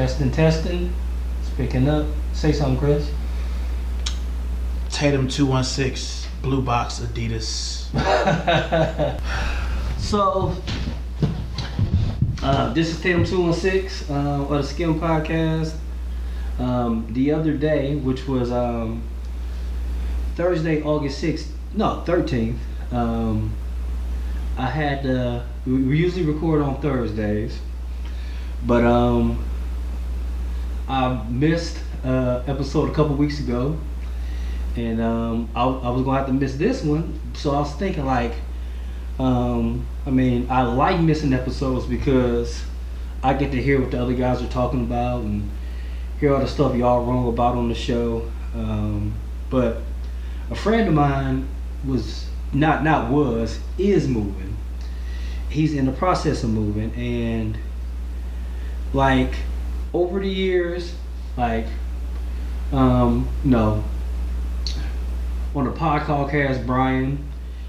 Testing. It's picking up. Say something, Chris. Tatum 216, Blue Box, Adidas. So, this is Tatum 216 of the Skim Podcast. The other day, which was Thursday, August 13th, I had we usually record on Thursdays, but I missed episode a couple weeks ago, and I was gonna have to miss this one. So I was thinking like, I like missing episodes because I get to hear what the other guys are talking about and hear all the stuff y'all wrong about on the show. But a friend of mine is moving. He's in the process of moving, and like over the years, like on the podcast, Brian,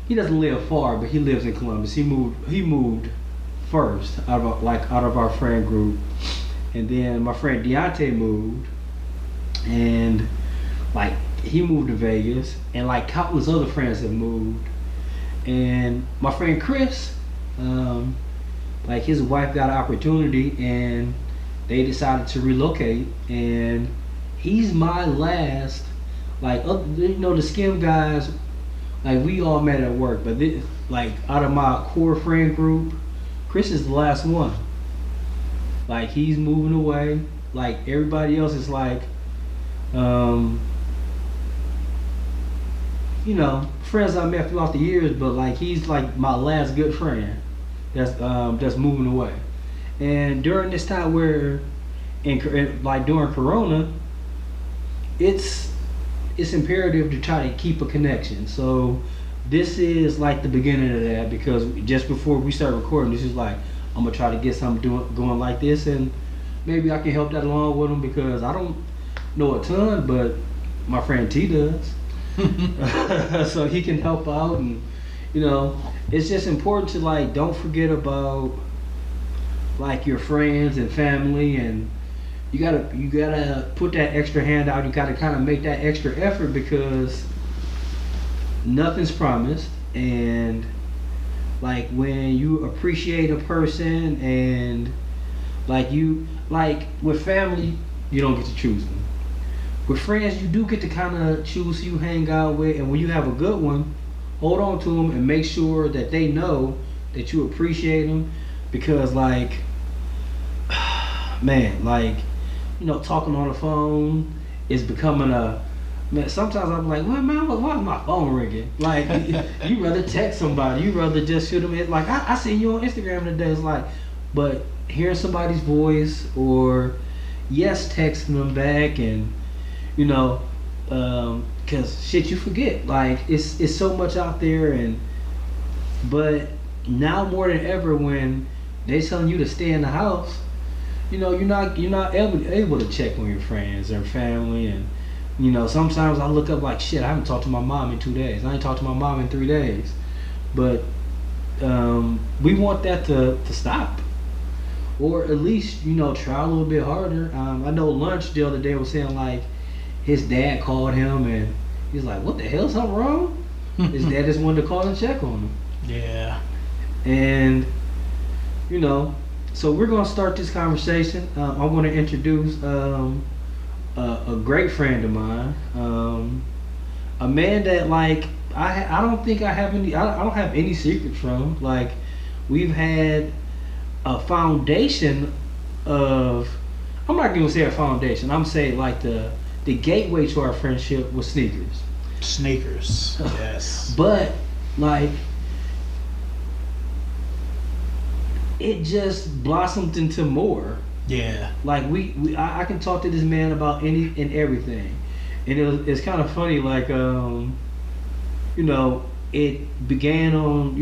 he doesn't live far, but he lives in Columbus. He moved first out of our friend group, and then my friend Deontay moved, and like he moved to Vegas, and like countless other friends have moved, and my friend Chris, like his wife got an opportunity, and they decided to relocate, and he's my last, like the Skim guys, like we all met at work, but like out of my core friend group, Chris is the last one. Like he's moving away. Like everybody else is like, friends I met throughout the years, but like he's like my last good friend that's moving away. And during this time where, like during Corona, it's imperative to try to keep a connection. So this is like the beginning of that, because just before we start recording, this is like, I'm gonna try to get something going like this, and maybe I can help that along with him, because I don't know a ton, but my friend T does. So he can help out, and it's just important to like don't forget about like your friends and family, and you gotta put that extra hand out. You gotta kind of make that extra effort, because nothing's promised, and like when you appreciate a person, and like with family, you don't get to choose them. With friends, you do get to kind of choose who you hang out with, and when you have a good one, hold on to them and make sure that they know that you appreciate them, because like, man, like, talking on the phone is becoming man, sometimes I'm like, well, man, why is my phone ringing? Like, you rather text somebody, you rather just shoot them. It's like, I seen you on Instagram today. It's like, but hearing somebody's voice, or texting them back, and cause shit, you forget. Like, it's so much out there, but now more than ever, when they telling you to stay in the house, you're not able to check on your friends or family. And sometimes I look up like, shit, I haven't talked to my mom in 2 days. I ain't talked to my mom in 3 days. But we want that to stop, or at least try a little bit harder. I know Lunch the other day was saying like his dad called him, and he's like, what the hell, something wrong? His dad just wanted to call and check on him. Yeah. And so we're gonna start this conversation. I want to introduce a great friend of mine, a man that like I don't think I don't have any secrets from. Like, we've had a foundation of, I'm not gonna say a foundation, I'm saying like the gateway to our friendship was sneakers. Sneakers, yes. But like, it just blossomed into more. Yeah. Like I can talk to this man about any and everything, and it's kind of funny. Like it began on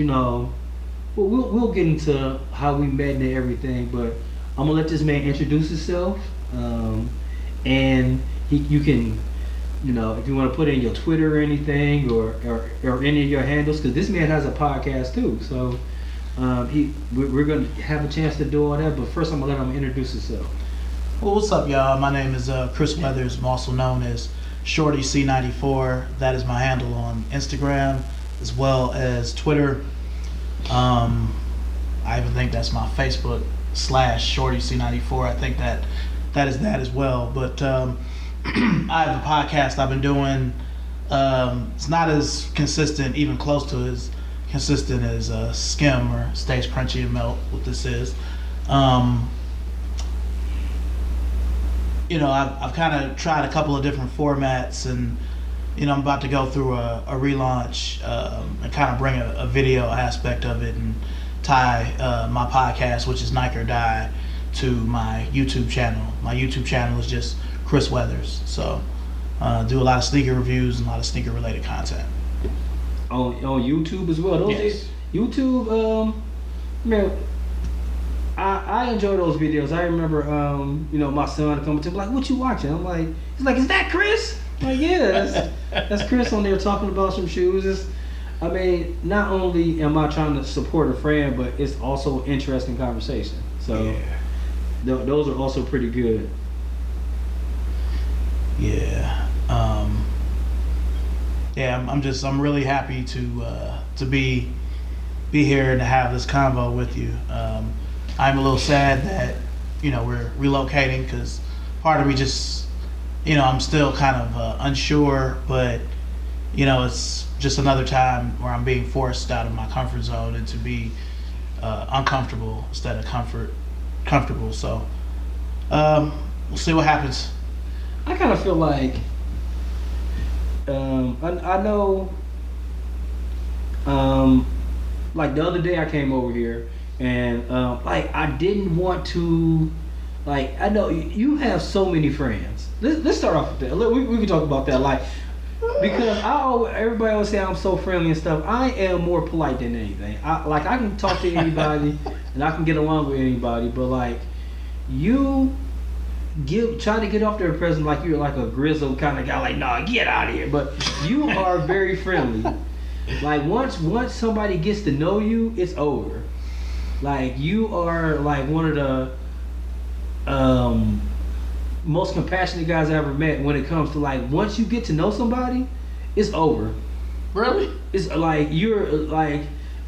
well, we'll get into how we met and everything, but I'm gonna let this man introduce himself, and you can if you want to put in your Twitter or anything, or any of your handles, because this man has a podcast too. So we're gonna have a chance to do all that, but first I'm gonna let him introduce himself. Well, what's up, y'all? My name is Chris Weathers. I'm also known as Shorty C94. That is my handle on Instagram as well as Twitter. I even think that's my Facebook /Shorty C94. I think that is that as well. But I have a podcast I've been doing. It's not as consistent, even close to as consistent as Skim or Stays Crunchy and Melt. What this is. I've kind of tried a couple of different formats, and I'm about to go through a relaunch and kind of bring a video aspect of it and tie my podcast, which is Nike or Die, to my YouTube channel. My YouTube channel is just Chris Weathers. So do a lot of sneaker reviews and a lot of sneaker related content. On YouTube as well. Yes. YouTube, man, I enjoy those videos. I remember, my son coming to me like, "What you watching?" I'm like, he's like, "Is that Chris?" I'm like, yeah, that's Chris on there talking about some shoes. Not only am I trying to support a friend, but it's also an interesting conversation. So those are also pretty good. Yeah. I'm really happy to be here and to have this convo with you. I'm a little sad that we're relocating, because part of me just I'm still kind of unsure, but it's just another time where I'm being forced out of my comfort zone and to be uncomfortable instead of comfortable. So we'll see what happens. I kind of feel like I know like the other day I came over here and I didn't want to, I know you have so many friends. Let's start off with that. We can talk about that, because everybody always say I'm so friendly and stuff. I am more polite than anything. I can talk to anybody and I can get along with anybody, but you try to get off their presence like you're like a grizzled kind of guy, like, nah, get out of here. But you are very friendly. Once somebody gets to know you, it's over. You are one of the most compassionate guys I ever met when it comes to once you get to know somebody, it's over. Really? It's you're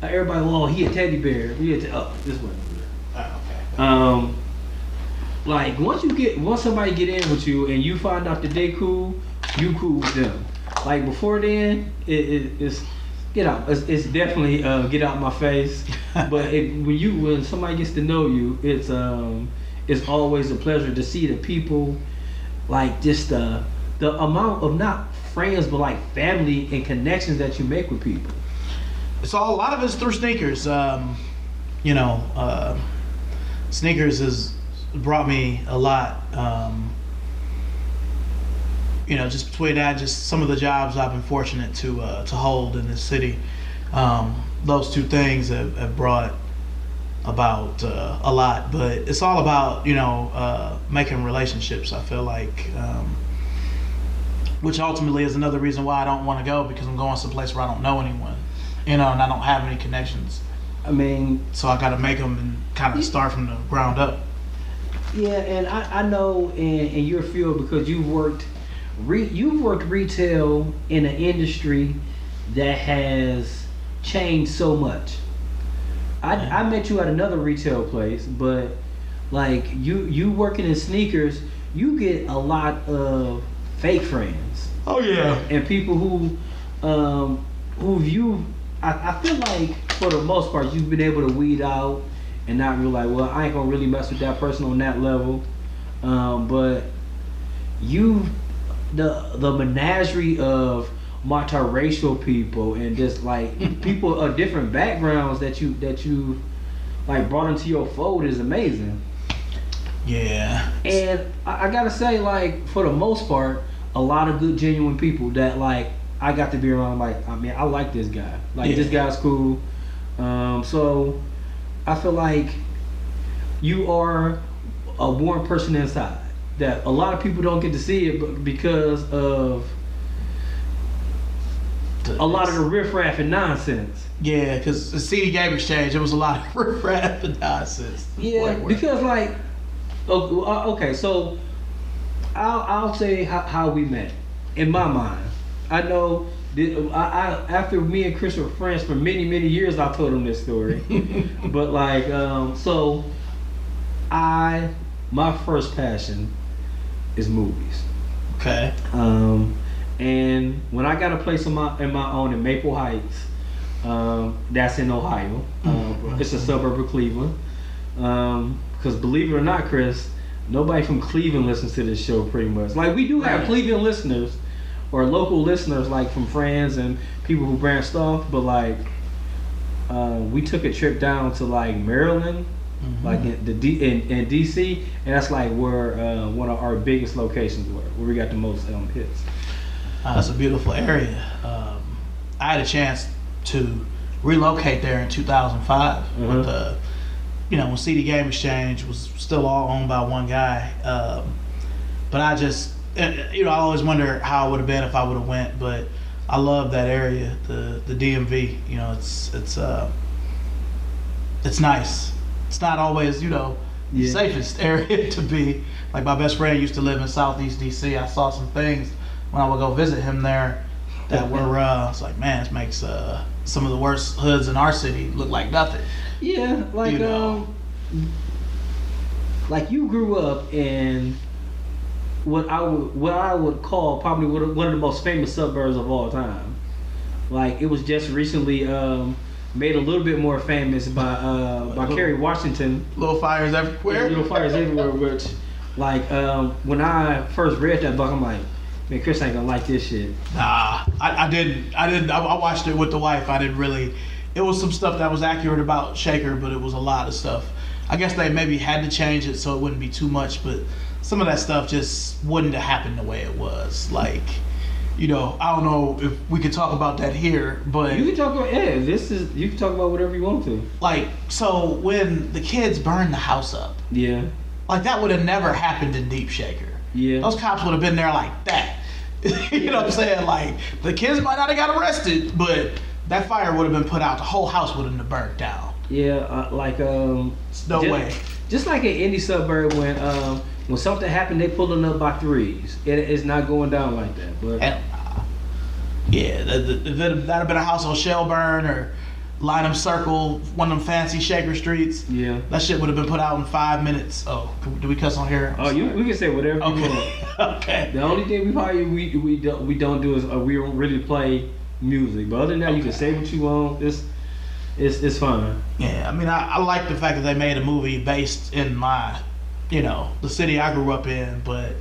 everybody, well, he a teddy bear. This one. Oh, okay. Once somebody get in with you and you find out that they cool, you cool with them. Before then, it's get out. It's definitely get out my face. But when somebody gets to know you, it's always a pleasure to see the people, just the amount of not friends but family and connections that you make with people. So a lot of it's through sneakers. Sneakers has brought me a lot. Just between that, just some of the jobs I've been fortunate to hold in this city. Those two things have brought about a lot, but it's all about making relationships. I feel like, which ultimately is another reason why I don't want to go, because I'm going someplace where I don't know anyone, and I don't have any connections. So I got to make them and kind of start from the ground up. Yeah, and I know in your field, because you've worked retail in an industry that has changed so much. I met you at another retail place, but you working in sneakers, you get a lot of fake friends. Oh yeah. And people who I feel like for the most part you've been able to weed out and not realize, well, I ain't gonna really mess with that person on that level. But the menagerie of multiracial people and just people of different backgrounds that you brought into your fold is amazing. Yeah. And I gotta say, for the most part, a lot of good, genuine people that I got to be around. I like this guy. This guy's cool. So I feel like you are a warm person inside that a lot of people don't get to see it, but because of a lot of the riffraff and nonsense. Yeah, because the CD Gabe exchange, it was a lot of riffraff and nonsense. Yeah, because Oh, okay. So I'll say how we met. In my mind, I know. After me and Chris were friends for many years, I told him this story. But like, so my first passion is movies. Okay. And when I got a place in my own in Maple Heights, that's in Ohio. It's a suburb of Cleveland. Because believe it or not, Chris, nobody from Cleveland listens to this show pretty much. Like we do have Cleveland listeners or local listeners, like from friends and people who branched off. But like, we took a trip down to like Maryland. Like in DC, and that's like where one of our biggest locations were, where we got the most hits. That's a beautiful area. I had a chance to relocate there in 2005 with the, when CD Game Exchange was still all owned by one guy. But I just, I always wonder how it would have been if I would have went. But I love that area, the DMV. It's nice. It's not always, the safest area to be. Like my best friend used to live in Southeast DC. I saw some things when I would go visit him there that were, it's like, man, this makes some of the worst hoods in our city look like nothing. Yeah, like, like you grew up in what I would call probably one of the most famous suburbs of all time. Like it was just recently made a little bit more famous by Kerry Washington. Little fires everywhere. Yeah, little fires everywhere. Which, like, when I first read that book, I'm like, man, Chris ain't gonna like this shit. Nah, I didn't. I watched it with the wife. I didn't really. It was some stuff that was accurate about Shaker, but it was a lot of stuff. I guess they maybe had to change it so it wouldn't be too much, but some of that stuff just wouldn't have happened the way it was. Like, I don't know if we could talk about that here, but you can talk about you can talk about whatever you want to. Like, so when the kids burned the house up, like that would have never happened in Deep Shaker. Yeah, those cops would have been there like that. You know what I'm saying? Like the kids might not have got arrested, but that fire would have been put out. The whole house would have burnt down. Yeah, no way. Just like in any suburb, when something happened, they pulling up by threes. It's not going down like that. But yeah, that'd have been a house on Shelburne or Lynham Circle, one of them fancy Shaker streets. Yeah, that shit would have been put out in 5 minutes. Oh, do we cuss on here? We can say whatever. Okay. You want. Okay. The only thing we don't do is we don't really play music. But other than that, you can say what you want. It's fine. Yeah, I mean, I like the fact that they made a movie based in my, the city I grew up in, but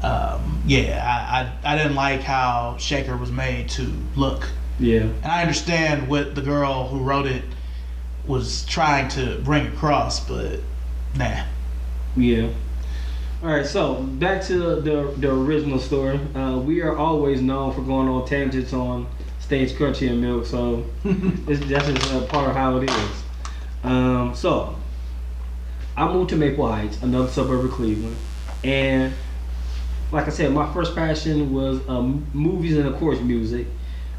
I didn't like how Shaker was made to look. Yeah. And I understand what the girl who wrote it was trying to bring across, but nah. Yeah. All right, so back to the original story. We are always known for going on tangents on Stage Krunchy and Milk, so that's just a part of how it is. So I moved to Maple Heights, another suburb of Cleveland, and like I said, my first passion was movies and of course music.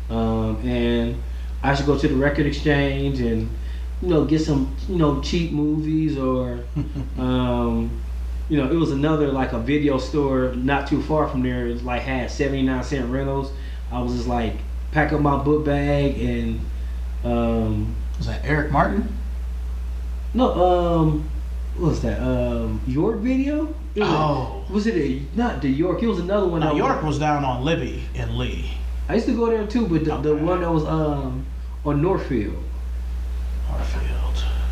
And I should go to the record exchange and get some cheap movies or it was another like a video store not too far from there. It like had 79-cent rentals. I was just like pack up my book bag and was that Eric Martin? No, what was that? York video? Was it not the York? It was another one. No, York was down on Libby and Lee. I used to go there too, but the one that was on Northfield.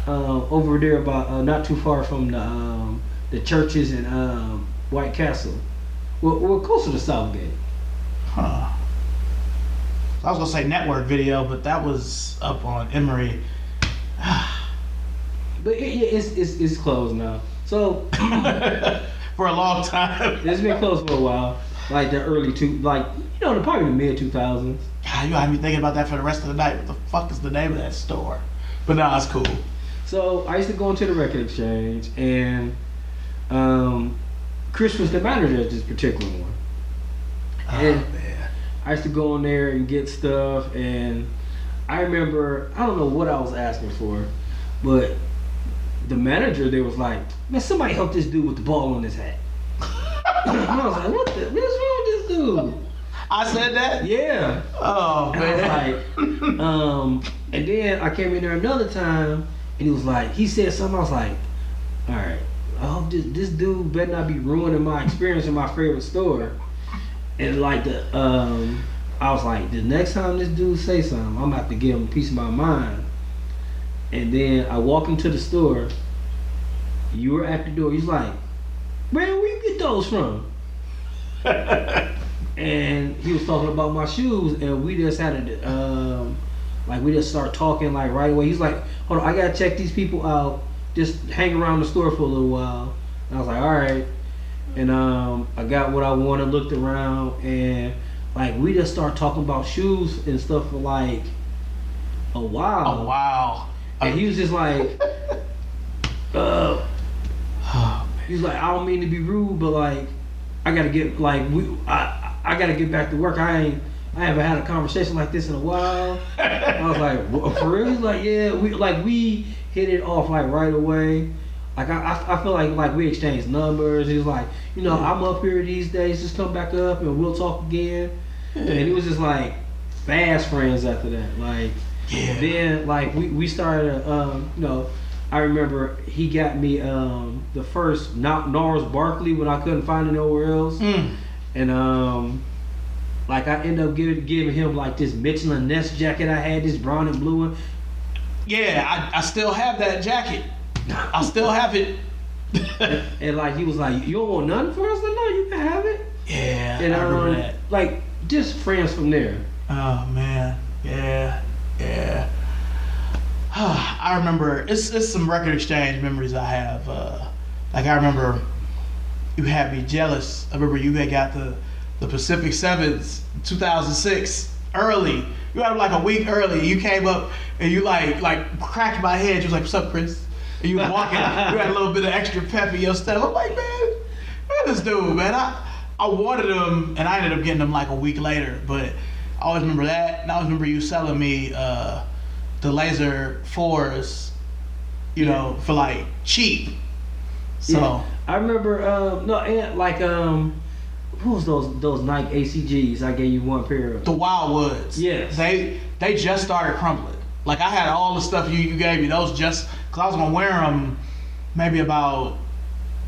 Over there about not too far from the churches in White Castle. We're closer to Southgate. Huh. I was gonna say Network Video, but that was up on Emory. But it's closed now. So for a long time, it's been closed for a while. Like the early probably the mid 2000s. God, you had me thinking about that for the rest of the night. What the fuck is the name of that store? But nah, it's cool. So I used to go into the record exchange, and Chris was the manager at this particular one. And man, I used to go in there and get stuff, and I remember I don't know what I was asking for, but the manager there was like, man, somebody help this dude with the ball on his hat. And I was like, what's wrong with this dude? I said that? Yeah. Oh, And man. I was like, and then I came in there another time, and he was like, he said something. I was like, all right, I hope this dude better not be ruining my experience in my favorite store. And like I was like, the next time this dude say something, I'm gonna have to give him a piece of my mind. And then I walk into the store. You were at the door. He's like, man, where you get those from? And he was talking about my shoes, and we just had we just started talking like right away. He's like, hold on, I gotta check these people out. Just hang around the store for a little while. And I was like, all right. And I got what I wanted, looked around, and like we just started talking about shoes and stuff for like a while. Oh, wow. And he was just like, he was like, I don't mean to be rude, but like I gotta get I gotta get back to work. I haven't had a conversation like this in a while. I was like, for real? He's like, yeah, we hit it off like right away. Like I feel like we exchanged numbers. He was like, I'm up here these days, just come back up and we'll talk again. And it was just like fast friends after that. Like then like we started I remember he got me the first Gnarls Barkley when I couldn't find it nowhere else. And like I ended up giving him like this Michelin Ness jacket I had, this brown and blue one. Yeah, I still have that jacket. I still have it. And like he was like, you don't want nothing for us? Like, no, you can have it. Yeah, and I remember that. Like just friends from there. Oh man, yeah. I remember it's some record exchange memories I have. Like I remember you had me jealous. I remember you had got the Pacific Sevens 2006 early. You had them like a week early. You came up and you like cracked my head. You was like, "What's up, Chris?" And you was walking. You had a little bit of extra pep in your step. I'm like, man, this dude, man. I wanted him, and I ended up getting him like a week later. But I always remember that, and I always remember you selling me the Laser 4s, for like cheap. So yeah. I remember who was those Nike ACGs? I gave you one pair of. The Wildwoods. Yes. They just started crumbling. Like I had all the stuff you gave me. Those just because I was gonna wear them maybe about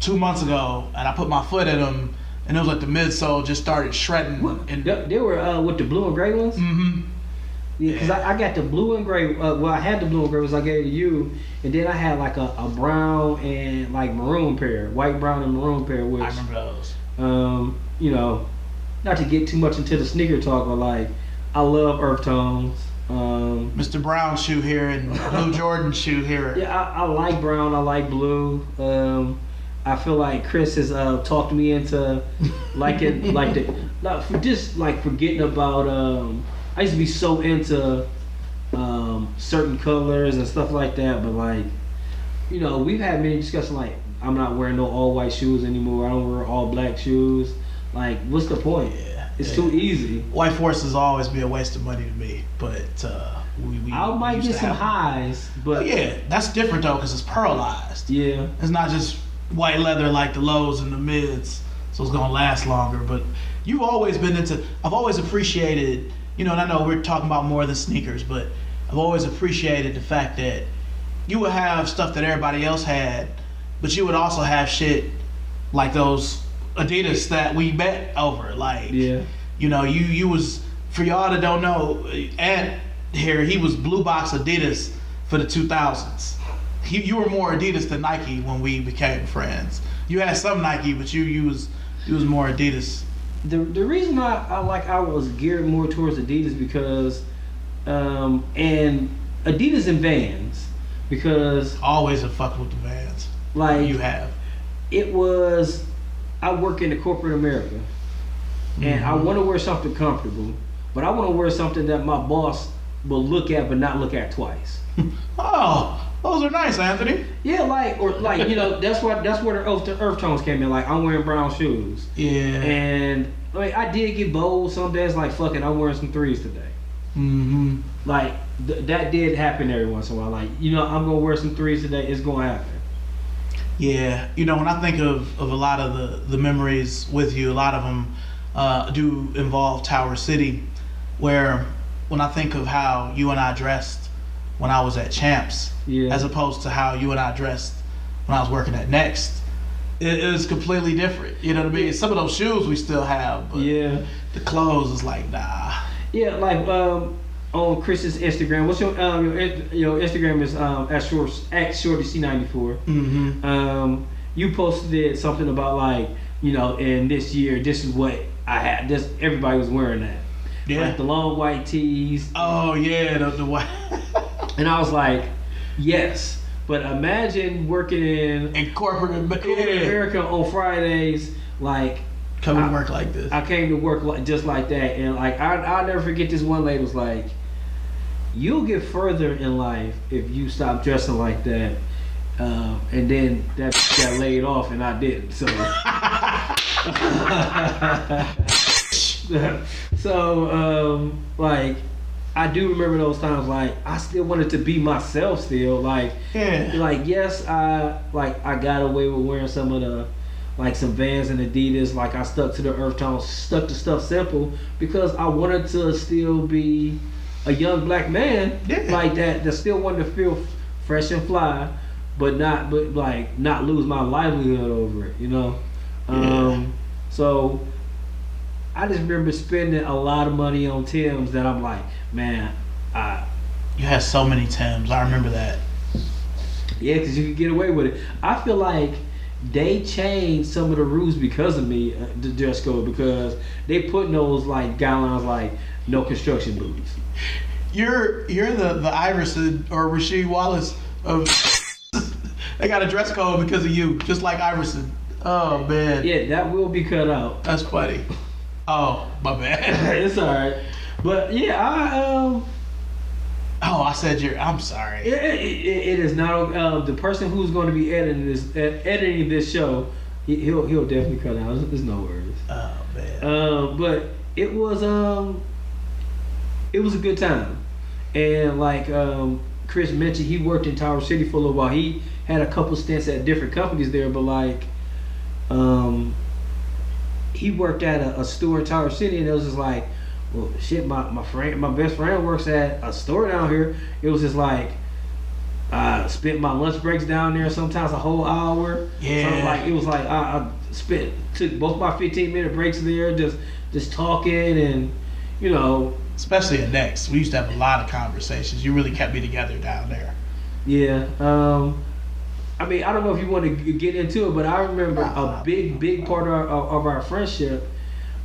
2 months ago, and I put my foot in them, and it was like the midsole just started shredding. And they were with the blue and gray ones. Mm-hmm. Yeah, because I got the blue and gray. I had the blue and gray ones I gave to you, and then I had like a brown and like maroon pair, white, brown, and maroon pair. Which I remember those. Not to get too much into the sneaker talk, but like I love earth tones. Mr. Brown shoe here and Blue Jordan shoe here. Yeah, I like brown. I like blue. I feel like Chris has talked me into liking forgetting about. I used to be so into certain colors and stuff like that, but like, we've had many discussions like I'm not wearing no all white shoes anymore. I don't wear all black shoes. Like, what's the point? Yeah, it's too easy. White forces always be a waste of money to me, but I might get some highs, but yeah, that's different though because it's pearlized. Yeah, it's not just white leather like the lows and the mids, so it's gonna last longer. But you've always been into. I've always appreciated. And I know we're talking about more than sneakers, but I've always appreciated the fact that you would have stuff that everybody else had, but you would also have shit like those Adidas that we met over. Like, yeah. You was, for y'all that don't know, Ant here, he was blue box Adidas for the 2000s. You were more Adidas than Nike when we became friends. You had some Nike, but you was more Adidas. The reason I was geared more towards Adidas because and Adidas and Vans because always a fuck with the Vans. Like you have. It was I work in the corporate America and I want to wear something comfortable, but I want to wear something that my boss will look at but not look at twice. Oh, those are nice, Anthony. Yeah, that's where the earth tones came in. Like I'm wearing brown shoes. Yeah. And like I did get bold some days. Like fuck it, I'm wearing some threes today. Mm-hmm. Like that did happen every once in a while. Like I'm gonna wear some threes today. It's gonna happen. Yeah, when I think of a lot of the memories with you, a lot of them do involve Tower City, where when I think of how you and I dressed when I was at Champs, Yeah. as opposed to how you and I dressed when I was working at Next, it is completely different. You know what I mean? Some of those shoes we still have, but Yeah. the clothes is like, nah. Yeah, like on Chris's Instagram. What's your Instagram is at shortyc94. Mm-hmm. You posted something about like in this year this is what I had. This everybody was wearing that. Yeah. Like the long white tees. Oh yeah, the white. And I was like, yes. But imagine working in corporate America on Fridays, like. Come to work like this. I came to work just like that, and like I'll never forget this one lady was like, "You'll get further in life if you stop dressing like that." And then that got laid off, and I didn't. So, like I do remember those times. Like I still wanted to be myself. Still, like yes, I got away with wearing some of the. Like some Vans and Adidas, like I stuck to the earth tones, stuck to stuff simple because I wanted to still be a young black man like that still wanted to feel fresh and fly, but not lose my livelihood over it, So I just remember spending a lot of money on Timbs that I'm like, man, you had so many Timbs. I remember that. Yeah, because you could get away with it. I feel like they changed some of the rules because of me, the dress code, because they put those like guidelines like no construction boots. You're the Iverson or Rasheed Wallace of they got a dress code because of you, just like Iverson. Oh man. Yeah, that will be cut out. That's funny. Oh, my bad. It's alright. But yeah, I said I'm sorry. It is not the person who's going to be editing this show. He'll definitely cut out. There's no worries. Oh man. But it was a good time, and like Chris mentioned, he worked in Tower City for a little while. He had a couple stints at different companies there, but like he worked at a store in Tower City, and it was just like. Well, shit, my best friend works at a store down here. It was just like, I spent my lunch breaks down there sometimes a whole hour. Yeah. So it was like I took both my 15-minute breaks there, just talking and, Especially at Next, we used to have a lot of conversations. You really kept me together down there. Yeah. I mean, I don't know if you want to get into it, but I remember a big part of our friendship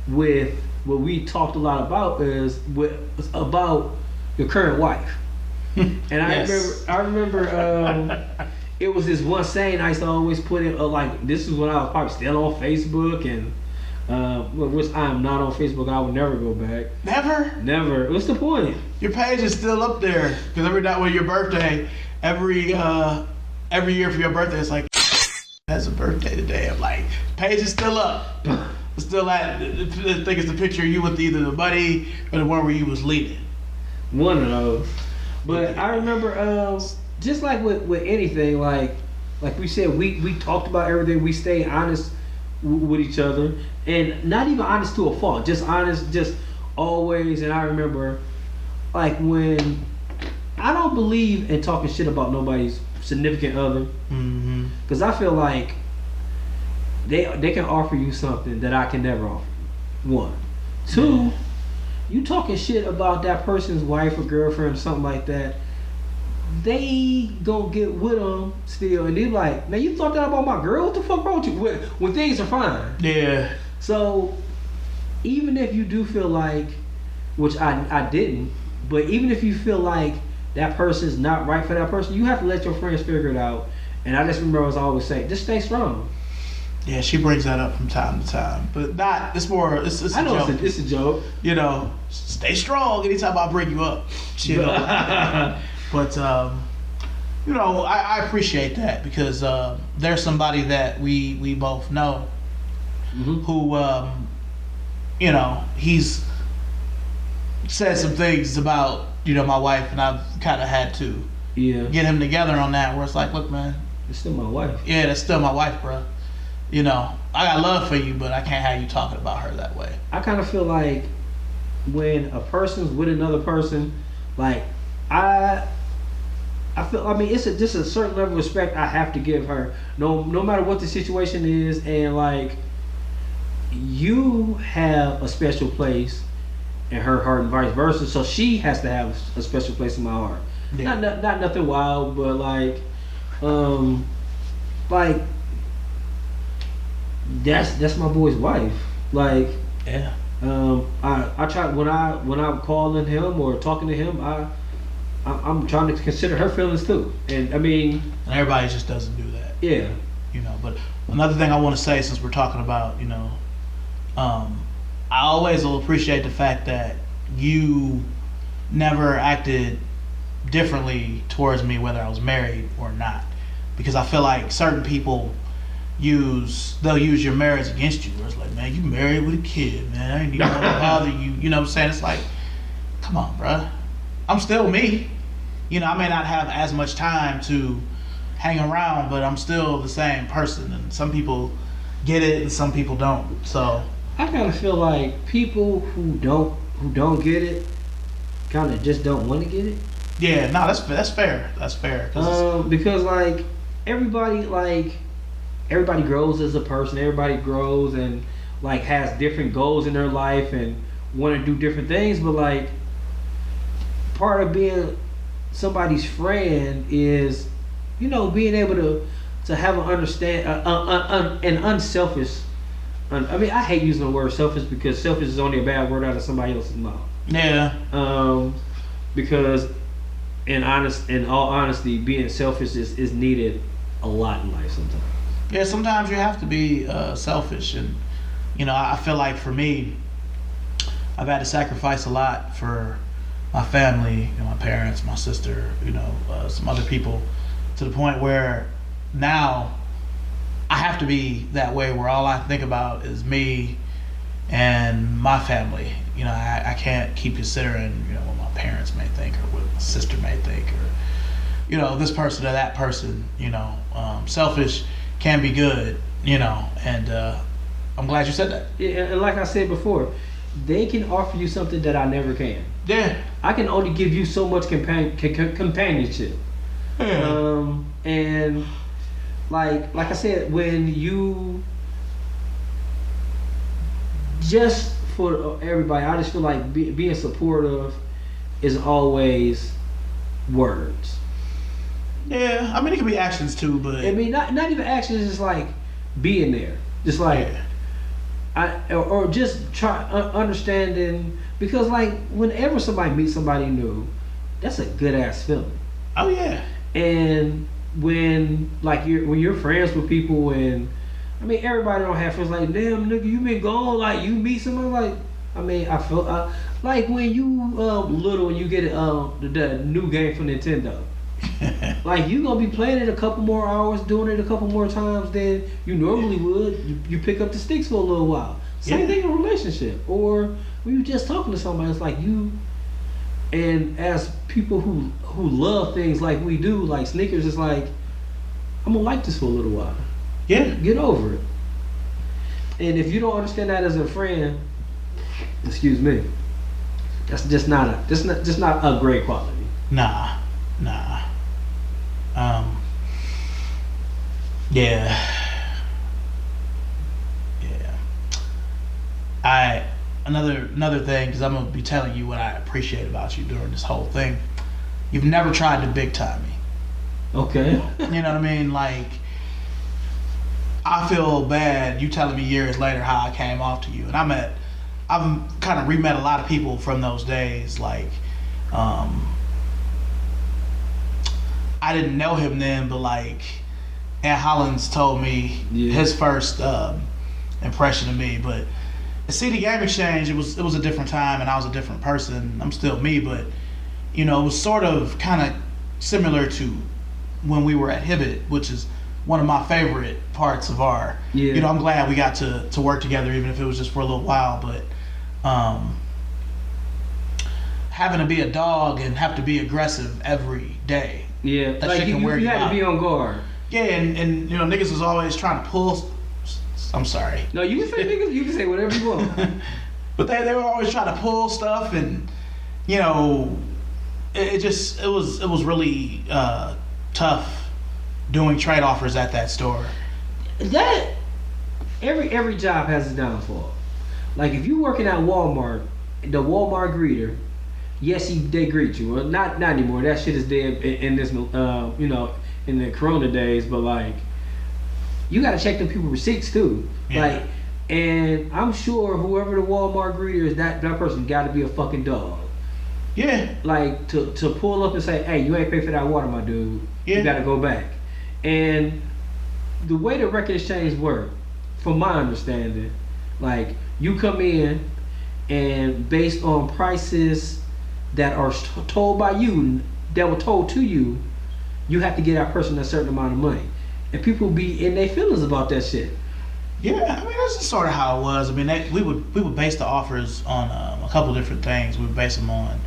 with. What we talked a lot about is about your current wife, and yes. I remember it was this one saying I used to always put in like this is when I was probably still on Facebook and which I am not on Facebook. I would never go back. Never. What's the point? Your page is still up there because every night when your birthday, every year for your birthday, it's like has a birthday today. I'm like page is still up. Still I think it's the picture of you with either the buddy or the one where you was leading. One of those. But I remember just like with anything, like we said, we talked about everything. We stayed honest with each other, and not even honest to a fault, just honest, just always. And I remember like when I don't believe in talking shit about nobody's significant other, because I feel like they can offer you something that I can never offer you. One. Two, you talking shit about that person's wife or girlfriend or something like that, they gonna get with them still, and they like, man, you thought that about my girl? What the fuck wrong with you? When things are fine. Yeah. So, even if you do feel like, which I didn't, but even if you feel like that person's not right for that person, you have to let your friends figure it out. And I just remember as I always say, just stay strong. Yeah, she brings that up from time to time, but not. It's more. It's I know a joke. It's a joke. Stay strong anytime I bring you up. But I appreciate that because there's somebody that we both know who he's said some things about my wife, and I've kind of had to get him together on that. Where it's like, look, man, It's still my wife. Yeah, that's still my wife, bro. You know, I got love for you, but I can't have you talking about her that way. I kind of feel like when a person's with another person, like I feel. I mean, it's just a certain level of respect I have to give her, no matter what the situation is, and like you have a special place in her heart and vice versa. So she has to have a special place in my heart. Yeah. Not nothing wild, but like that's my boy's wife. Like Yeah. I try when I'm calling him or talking to him, I'm trying to consider her feelings too. And I mean, And everybody just doesn't do that. yeah. You know, but another thing I want to say, since we're talking about, you know, I always will appreciate the fact that you never acted differently towards me whether I was married or not, because I feel like certain people they'll use your marriage against you, where it's like, man, you married with a kid, man, I ain't even want to bother you. You know what I'm saying? It's like, come on, bruh. I'm still me. You know, I may not have as much time to hang around, but I'm still the same person. And some people get it, and some people don't. So I kind of feel like people who don't get it, kind of just don't want to get it. yeah, no, that's fair. That's fair. Because like everybody grows as a person. Everybody grows and like has different goals in their life and want to do different things. But like part of being somebody's friend is, you know, being able to have an unselfish. I mean, I hate using the word selfish because selfish is only a bad word out of somebody else's mouth. Yeah. Because in all honesty, being selfish is needed a lot in life sometimes. Yeah, sometimes you have to be selfish, and you know, I feel like for me, I've had to sacrifice a lot for my family, you know, my parents, my sister, you know, some other people, to the point where now I have to be that way, where all I think about is me and my family. You know, I can't keep considering, you know, what my parents may think or what my sister may think, or you know, this person or that person. You know, selfish can be good, you know, and I'm glad you said that. Yeah, and like I said before, they can offer you something that I never can. Yeah. I can only give you so much companionship. Yeah. And like I said, when you just for everybody, I just feel like being supportive is always words. Yeah, I mean, it can be actions too, but I mean, not even actions, just like being there, just like or just try understanding, because like whenever somebody meets somebody new, that's a good ass feeling. Oh yeah. And when you're friends with people, and I mean everybody don't have friends, like damn nigga you been gone, like you meet someone, like I mean I feel like when you little and you get the new game from Nintendo. Like you gonna be playing it a couple more hours, doing it a couple more times than you normally would. You pick up the sticks for a little while. Same thing in a relationship, or when you just talking to somebody. It's like you, and as people who love things like we do, like sneakers, it's like I'm gonna like this for a little while. Yeah. Get over it. And if you don't understand that as a friend, excuse me, that's just not a great quality. Nah. Yeah. Another thing, because I'm gonna be telling you what I appreciate about you during this whole thing. You've never tried to big time me. Okay. You know what I mean? Like, I feel bad you telling me years later how I came off to you, and I've kind of re-met a lot of people from those days. Like, I didn't know him then, but like, Aunt Hollins told me his first impression of me. But at CD Game Exchange, it was a different time, and I was a different person. I'm still me, but you know, it was sort of kind of similar to when we were at Hibbett, which is one of my favorite parts of our. Yeah. You know, I'm glad we got to work together, even if it was just for a little while. But having to be a dog and have to be aggressive every day. Yeah, that like shit can wear you you had out. to be on guard. Yeah, and you know, niggas was always trying to pull. I'm sorry. No, you can say niggas. You can say whatever you want. But they were always trying to pull stuff, and you know, it was really tough doing trade offers at that store. That every job has its downfall. Like if you working at Walmart, the Walmart greeter, yes, they greet you. Well, not anymore. That shit is dead in this you know, in the Corona days. But like, you gotta check them people receipts too. Yeah. Like, and I'm sure whoever the Walmart greeter is, that person got to be a fucking dog. Yeah. Like to pull up and say, hey, you ain't pay for that water, my dude. Yeah. You gotta go back. And the way the record exchange work, from my understanding, like you come in and based on prices that are told by you, that were told to you, you have to get that person a certain amount of money. And people be in their feelings about that shit. Yeah, I mean that's sort of how it was. I mean, we would base the offers on a couple different things. We would base them on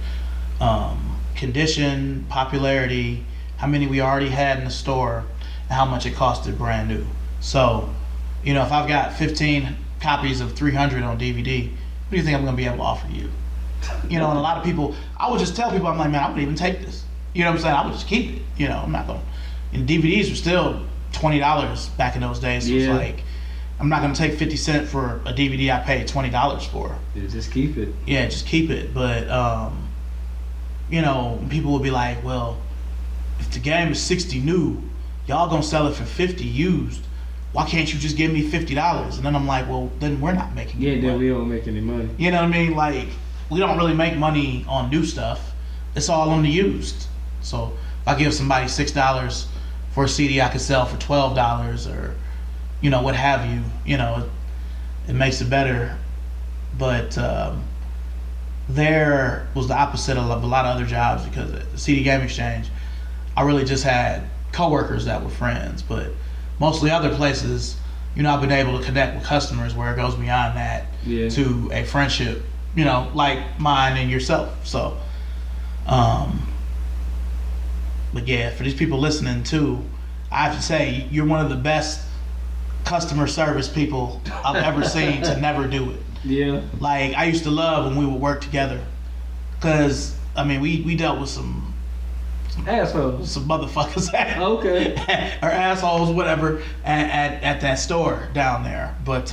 condition, popularity, how many we already had in the store, and how much it costed brand new. So, you know, if I've got 15 copies of 300 on DVD, what do you think I'm going to be able to offer you? You know, and a lot of people, I would just tell people, I'm like, man, I wouldn't even take this. You know what I'm saying? I would just keep it. You know, I'm not going to. And DVDs were still $20 back in those days. So yeah. It was like, I'm not going to take 50 cents for a DVD I paid $20 for. Yeah, just keep it. Yeah, just keep it. But, you know, people would be like, well, if the game is 60 new, y'all going to sell it for 50 used. Why can't you just give me $50? And then I'm like, well, then we're not making any money. Yeah, then we don't make any money. You know what I mean? Like, we don't really make money on new stuff. It's all on the used. So if I give somebody $6 for a CD I could sell for $12 or, you know, what have you, you know, it makes it better. But there was the opposite of a lot of other jobs, because at the CD Game Exchange, I really just had coworkers that were friends. But mostly other places, you know, I've been able to connect with customers where it goes beyond that to a friendship, you know, like mine and yourself. So, but yeah, for these people listening too, I have to say you're one of the best customer service people I've ever seen to never do it. Yeah. Like, I used to love when we would work together, because I mean we dealt with some assholes, some motherfuckers, okay, or assholes, whatever, at that store down there. But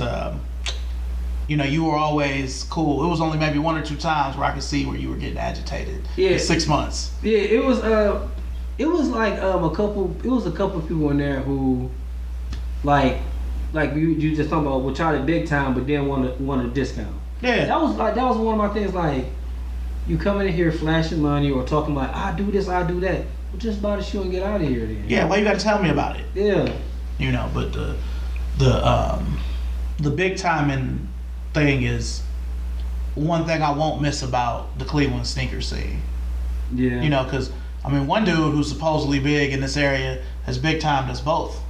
you know, you were always cool. It was only maybe one or two times where I could see where you were getting agitated. Yeah. In 6 months. Yeah, it was like a couple people in there who like you just talking about, will try to big time but then want a discount. Yeah. That was one of my things. Like, you coming in here flashing money or talking like, I do this, I do that. Well, just buy the shoe and get out of here then. Yeah, why you gotta tell me about it? Yeah. You know, but the big timing thing is one thing I won't miss about the Cleveland sneaker scene. Yeah. You know, because I mean, one dude who's supposedly big in this area has big timed us both.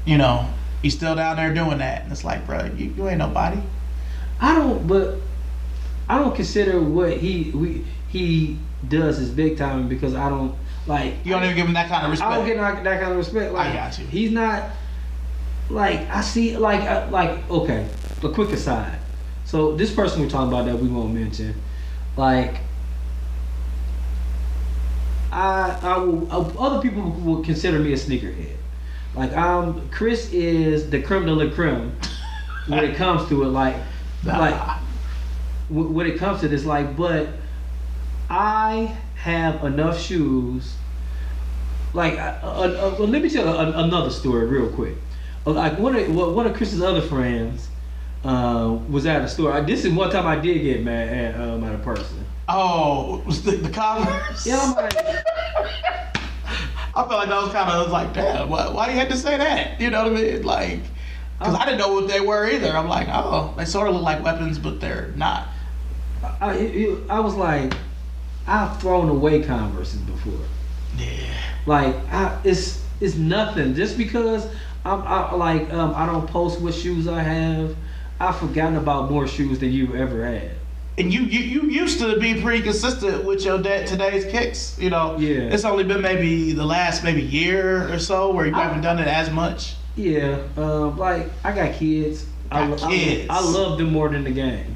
You know, he's still down there doing that, and it's like, bro, you ain't nobody. I don't consider what he does as big time, because I don't like. You don't even give him that kind of respect. I don't get that kind of respect. Like, I got you. He's not like, I see like okay. A quick aside. So this person we're talking about that we won't mention, like, other people will consider me a sneakerhead. Like, Chris is the creme de la creme when it comes to it. Like when it comes to this, like, but I have enough shoes. Like, let me tell another story real quick. Like, one of Chris's other friends was at a store. This is one time I did get mad at a person. Oh, was the Converse? Yeah, I'm like, I felt like that was kind of like, damn, why you had to say that? You know what I mean? Like, because I didn't know what they were either. I'm like, oh, they sort of look like weapons, but they're not. I was like, I've thrown away Converses before. Yeah. Like, it's nothing. Just because I don't post what shoes I have, I've forgotten about more shoes than you've ever had. And you used to be pretty consistent with your today's kicks. You know, Yeah. It's only been maybe the last year or so where you haven't done it as much. Yeah, like I got kids. Kids. I love them more than the game.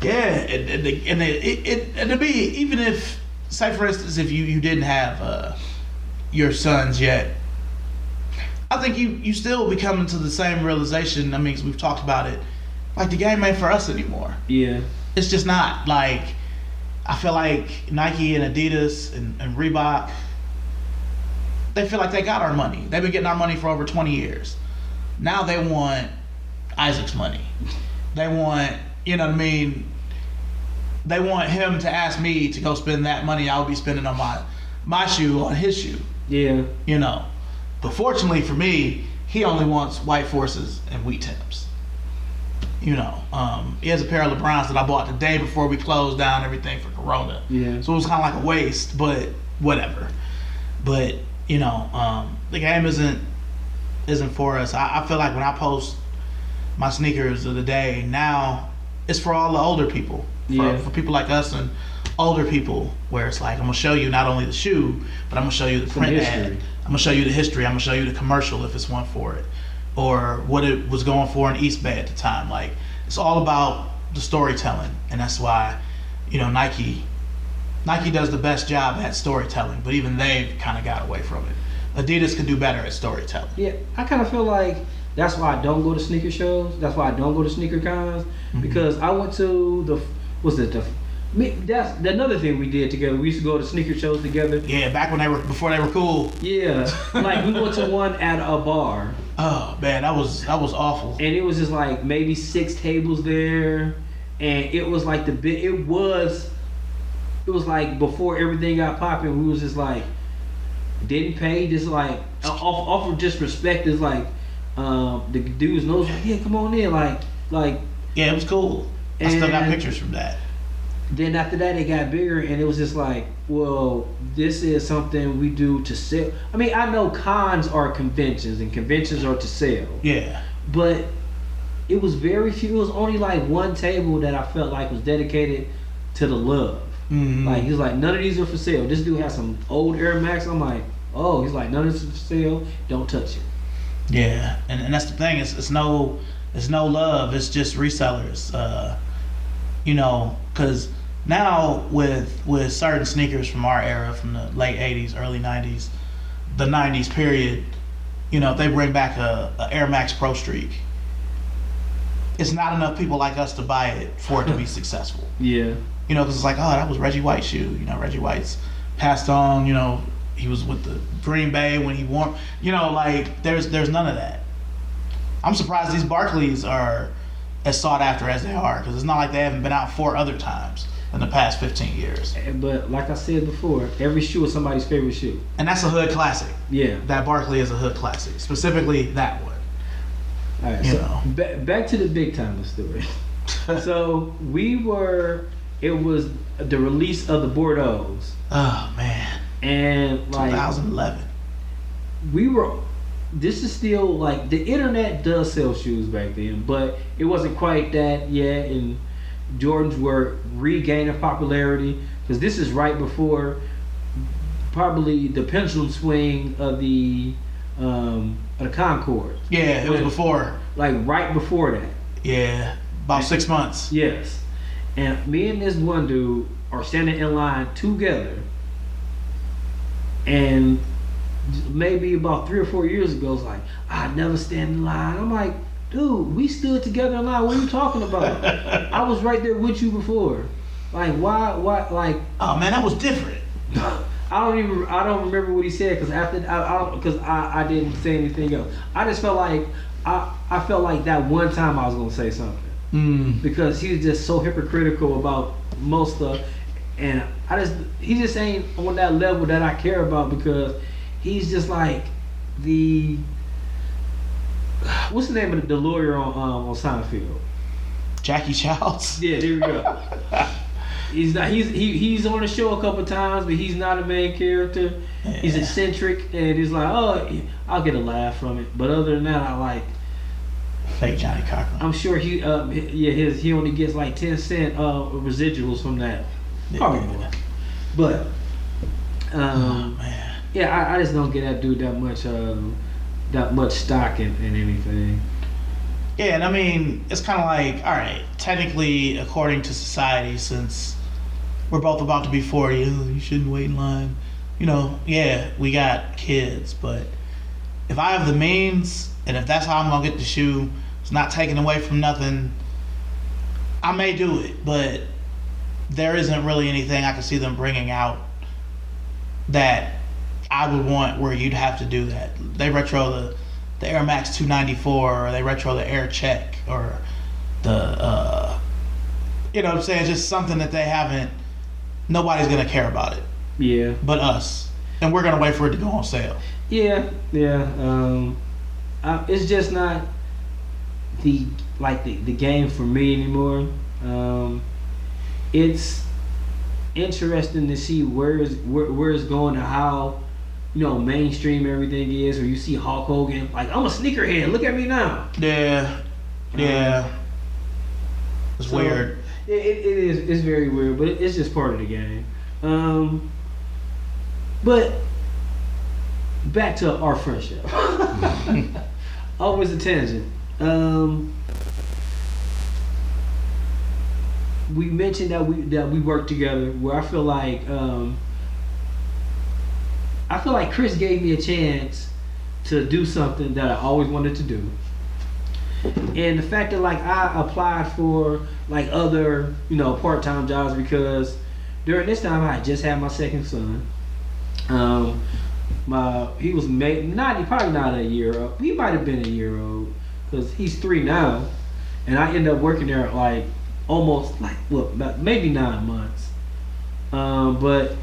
Yeah, and to be, even if, say for instance, if you didn't have your sons yet, I think you still be coming to the same realization. I mean, we've talked about it. Like, the game ain't for us anymore. Yeah. It's just not. Like, I feel like Nike and Adidas and Reebok, they feel like they got our money. They've been getting our money for over 20 years. Now they want Isaac's money. They want, you know what I mean? They want him to ask me to go spend that money I would be spending on my shoe on his shoe. Yeah. You know. But fortunately for me, he only wants white Forces and wheat Timbs. You know, he has a pair of LeBrons that I bought the day before we closed down everything for Corona. Yeah. So it was kind of like a waste, but whatever. But, you know, the game isn't for us. I feel like when I post my sneakers of the day, now it's for all the older people. For people like us and older people, where it's like, I'm going to show you not only the shoe, but I'm going to show you the print ad. I'm going to show you the history. I'm going to show you the commercial if it's one for it. Or what it was going for in East Bay at the time. Like, it's all about the storytelling. And that's why, you know, Nike does the best job at storytelling, but even they've kind of got away from it. Adidas can do better at storytelling. Yeah, I kind of feel like that's why I don't go to sneaker shows. That's why I don't go to sneaker cons. Because I went to that's another thing we did together. We used to go to sneaker shows together. Yeah, back when before they were cool. Yeah, like we went to one at a bar. Oh man, that was awful. And it was just like maybe 6 tables there, and it was like it was like before everything got popping. We was just like didn't pay, just like off of just respect. Is like the dudes knows like, yeah, come on in, like yeah, it was cool. I still got pictures from that. Then after that, it got bigger, and it was just like, well, this is something we do to sell. I mean, I know cons are conventions, and conventions are to sell. Yeah. But it was very few. It was only like one table that I felt like was dedicated to the love. Mm-hmm. Like, he was like, none of these are for sale. This dude has some old Air Max. I'm like, oh, he's like, none of this is for sale. Don't touch it. Yeah, and that's the thing. It's no love. It's just resellers. You know, because now with certain sneakers from our era, from the late 80s, early 90s, the 90s period, you know, if they bring back a Air Max Pro Streak, it's not enough people like us to buy it for it to be successful. Yeah. You know, because it's like, oh, that was Reggie White's shoe. You know, Reggie White's passed on. You know, he was with the Green Bay when he won. You know, like, there's none of that. I'm surprised these Barclays are as sought after as they are, because it's not like they haven't been out 4 other times in the past 15 years. But like I said before, every shoe is somebody's favorite shoe. And that's a hood classic. Yeah. That Barkley is a hood classic, specifically that one. All right, so back to the big time story. So it was the release of the Bordeaux's. Oh man. And like 2011. This is still like, the internet does sell shoes back then, but it wasn't quite that yet, and Jordans were regaining popularity, because this is right before probably the pendulum swing of the Concord. Yeah, it was before. Like right before that. Yeah, about 6 months. Yes. And me and this one dude are standing in line together, and maybe about 3 or 4 years ago, it's like, I'd never stand in line. I'm like, dude, we stood together in line. What are you talking about? I was right there with you before. Like, why, like? Oh man, that was different. I don't remember what he said, because I didn't say anything else. I just felt like I felt like that one time I was gonna say something, because he was just so hypocritical about most stuff, and he just ain't on that level that I care about, because he's just like what's the name of the lawyer on Seinfeld? Jackie Childs. Yeah, there we go. He's on the show a couple times, but he's not a main character. Yeah. He's eccentric, and he's like, oh, I'll get a laugh from it. But other than that, I like, Fake Johnny Cochran. I'm sure he only gets like 10 cent residuals from that. Probably more. But Oh man. yeah, I just don't get that dude that much stock in anything. Yeah, and I mean, it's kind of like, all right, technically, according to society, since we're both about to be 40, you shouldn't wait in line. You know, yeah, we got kids, but if I have the means, and if that's how I'm gonna get the shoe, it's not taken away from nothing, I may do it, but there isn't really anything I can see them bringing out that I would want where you'd have to do that. They retro the Air Max 294, or they retro the Air Check, or the you know what I'm saying, just something that they haven't, nobody's gonna care about it Yeah. but us, and we're gonna wait for it to go on sale. Yeah. It's just not the game for me anymore. It's interesting to see where it's going and how mainstream everything is. Or you see Hulk Hogan, like, I'm a sneakerhead. Look at me now. Yeah. It's So, weird. It is. It's very weird, but it's just part of the game. But back to our friendship. Always a tangent. We mentioned that we work together. Where I feel like Chris gave me a chance to do something that I always wanted to do. And the fact that I applied for other part-time jobs, because during this time I had just had my second son. He was probably not a year old. He might have been a year old because he's 3 now, and I ended up working there almost maybe 9 months. But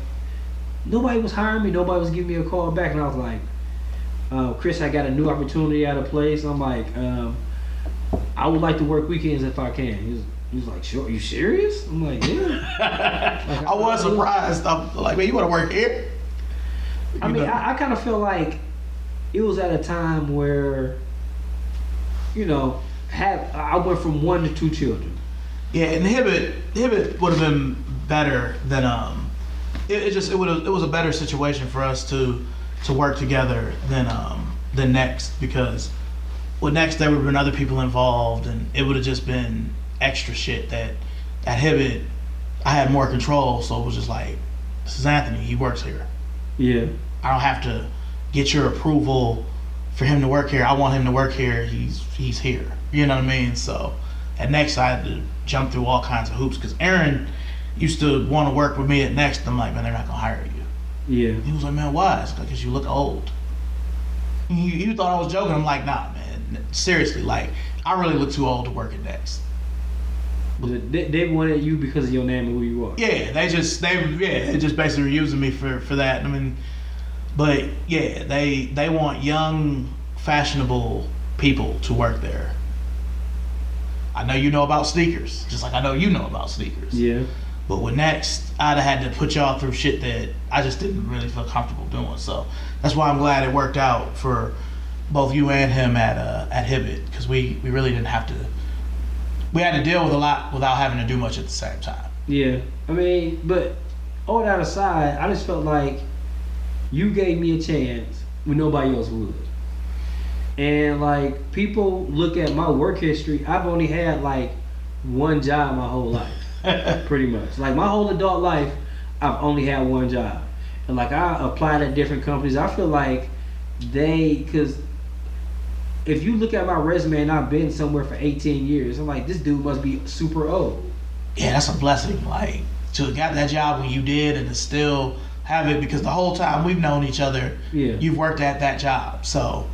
nobody was hiring me. Nobody was giving me a call back, and I was like, Chris, I got a new opportunity at a place. I'm like, I would like to work weekends if I can. He was like, sure, you serious? I'm like, yeah. I was surprised. I'm like, man, you want to work here? I kind of feel like it was at a time where, I went from 1 to 2 children. Yeah, and Hibbett would have been better than it was a better situation for us to work together than Next, because with Next there would have been other people involved, and it would have just been extra shit that at Hibbett I had more control. So it was just like, this is Anthony, he works here. Yeah. I don't have to get your approval for him to work here. I want him to work here. He's here. You know what I mean? So at Next I had to jump through all kinds of hoops, because Aaron used to want to work with me at Next. I'm like, man, they're not gonna hire you. Yeah. He was like, man, why? It's because you look old. You thought I was joking. I'm like, nah, man, seriously, I really look too old to work at Next. They wanted you because of your name and who you are. Yeah, they just basically were using me for that. I mean, but yeah, they want young, fashionable people to work there. I know you know about sneakers, just like I know you know about sneakers. Yeah. But with Next, I'd have had to put y'all through shit that I just didn't really feel comfortable doing. So that's why I'm glad it worked out for both you and him at Hibbett, because we really didn't have to. We had to deal with a lot without having to do much at the same time. Yeah. I mean, but all that aside, I just felt like you gave me a chance when nobody else would. And people look at my work history, I've only had one job my whole life. Pretty much. My whole adult life, I've only had one job. And I applied at different companies. I feel like because if you look at my resume and I've been somewhere for 18 years, I'm like, this dude must be super old. Yeah, that's a blessing. To have got that job when you did, and to still have it, because the whole time we've known each other, yeah, you've worked at that job. So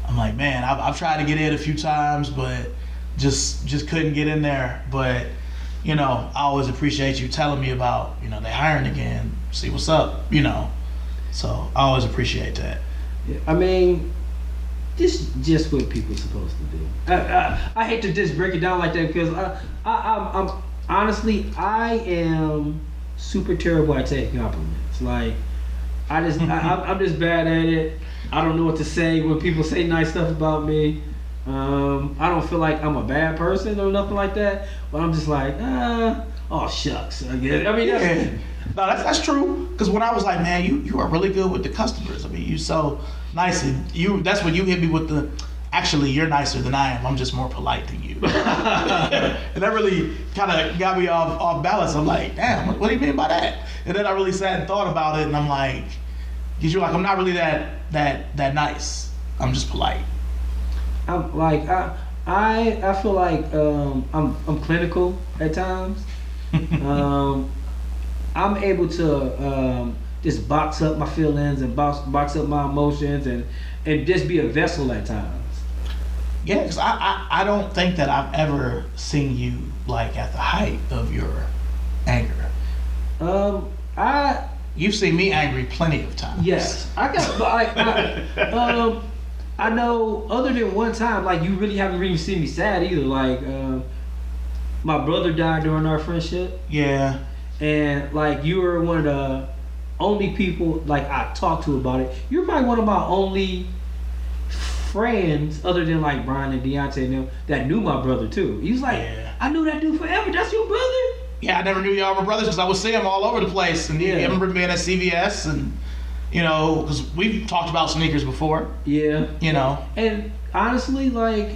I'm like, man, I've tried to get in a few times, but just couldn't get in there. But I always appreciate you telling me about they hiring again. See what's up. So I always appreciate that. Yeah, I mean, this just what people are supposed to do. I hate to just break it down like that, because I'm honestly, I am super terrible at taking compliments. I'm just bad at it. I don't know what to say when people say nice stuff about me. I don't feel like I'm a bad person or nothing like that, but I'm just like, oh shucks. I guess. I mean, Yeah. No, that's true. Because when I was like, man, you are really good with the customers. I mean, you so nice, and that's when you hit me with the. Actually, you're nicer than I am. I'm just more polite than you. And that really kind of got me off balance. I'm like, damn, what do you mean by that? And then I really sat and thought about it, and I'm like, because you're like, I'm not really that nice. I'm just polite. I'm like I feel like I'm clinical at times. I'm able to just box up my feelings and box up my emotions and just be a vessel at times. Yeah, because I don't think that I've ever seen you like at the height of your anger. You've seen me angry plenty of times. Yes, I got I know other than one time, like you really haven't really seen me sad either. Like my brother died during our friendship. Yeah. And like you were one of the only people like I talked to about it. You're probably one of my only friends, other than like Brian and Deontay and them, that knew my brother too. He was like, yeah. I knew that dude forever. That's your brother? Yeah, I never knew y'all were brothers because I would see him all over the place. And yeah. I remember being at CVS and, you know, because we've talked about sneakers before. Yeah. You know. And honestly, like,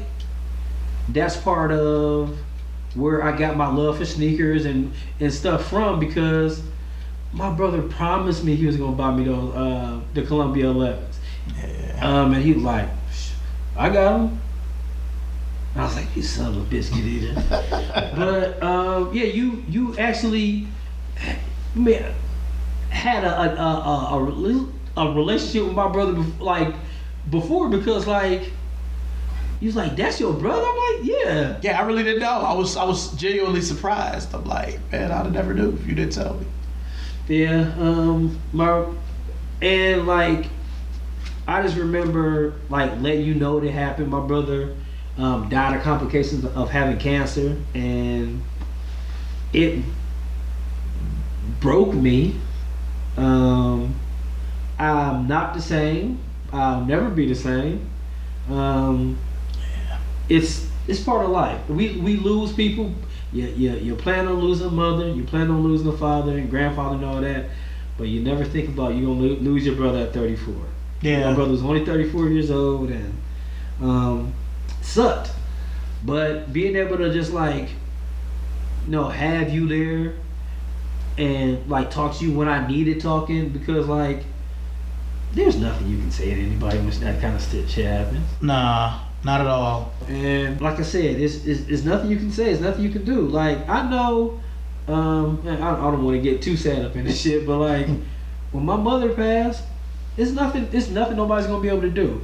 that's part of where I got my love for sneakers and stuff from, because my brother promised me he was going to buy me those, the Columbia 11s. Yeah. And he was like, I got them. I was like, you son of a biscuit eater. But yeah, you actually had a relationship with my brother before, because like he was like, that's your brother? I'm like, yeah. Yeah, I really didn't know. I was genuinely surprised. I'm like, man, I'd have never knew if you didn't tell me. Yeah, and like I just remember like letting you know what had happened. My brother died of complications of having cancer, and it broke me. I'm not the same. I'll never be the same. It's part of life. We lose people. You plan on losing a mother, you plan on losing a father and grandfather and all that, but you never think about you gonna lose your brother at 34. Yeah. My brother was only 34 years old, and sucked. But being able to just like, have you there and like talk to you when I needed talking, because like there's nothing you can say to anybody when that kind of shit happens. Nah, not at all. And like I said, it's nothing you can say. It's nothing you can do. Like I know, I don't want to get too sad up in this shit, but like when my mother passed, it's nothing nobody's gonna be able to do.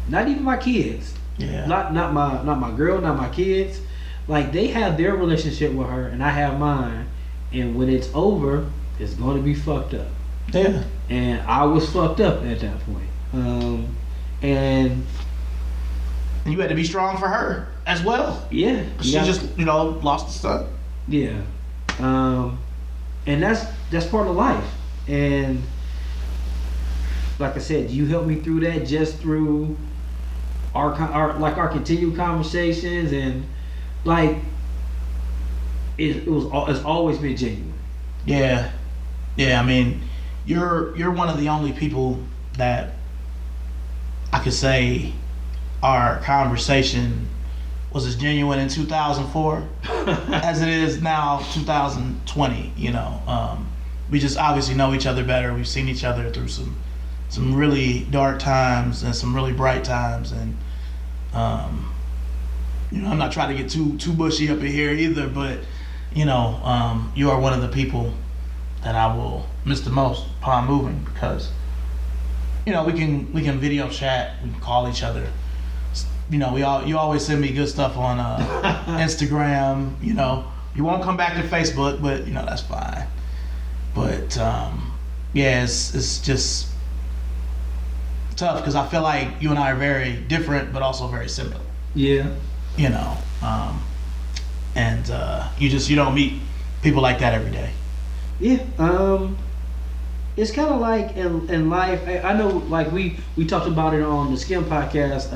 Not even my kids. Yeah. Not my girl, not my kids. Like they have their relationship with her, and I have mine. And when it's over, it's going to be fucked up. Yeah. And I was fucked up at that point. And you had to be strong for her as well. Yeah. She just lost the son. Yeah. And that's part of life. And like I said, you helped me through that just through our continued conversations, and like it's always been genuine. Yeah. I mean, you're one of the only people that I could say our conversation was as genuine in 2004 as it is now 2020. We just obviously know each other better. We've seen each other through some really dark times and some really bright times, and I'm not trying to get too bushy up in here either, but you are one of the people that I will miss the most upon moving, because we can video chat, we can call each other. You always send me good stuff on Instagram. You won't come back to Facebook, but that's fine. But yeah, it's just tough because I feel like you and I are very different, but also very similar. Yeah. And you don't meet people like that every day. Yeah. It's kind of like in life. I know, like we talked about it on the Skim podcast.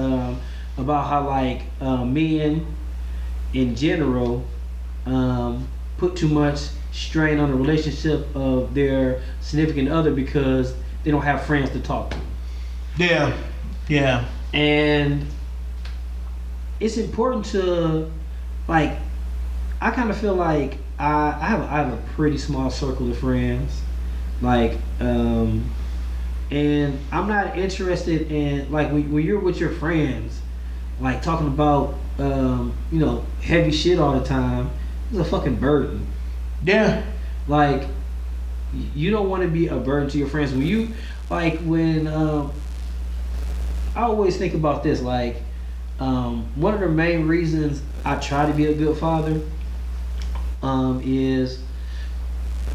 about how like men in general put too much strain on the relationship of their significant other because they don't have friends to talk to. Yeah, yeah, And it's important to like. I kind of feel like I have a pretty small circle of friends, like, and I'm not interested in like when you're with your friends, like talking about heavy shit all the time. It's a fucking burden. yeah. Like you don't want to be a burden to your friends when you like when I always think about this like one of the main reasons I try to be a good father is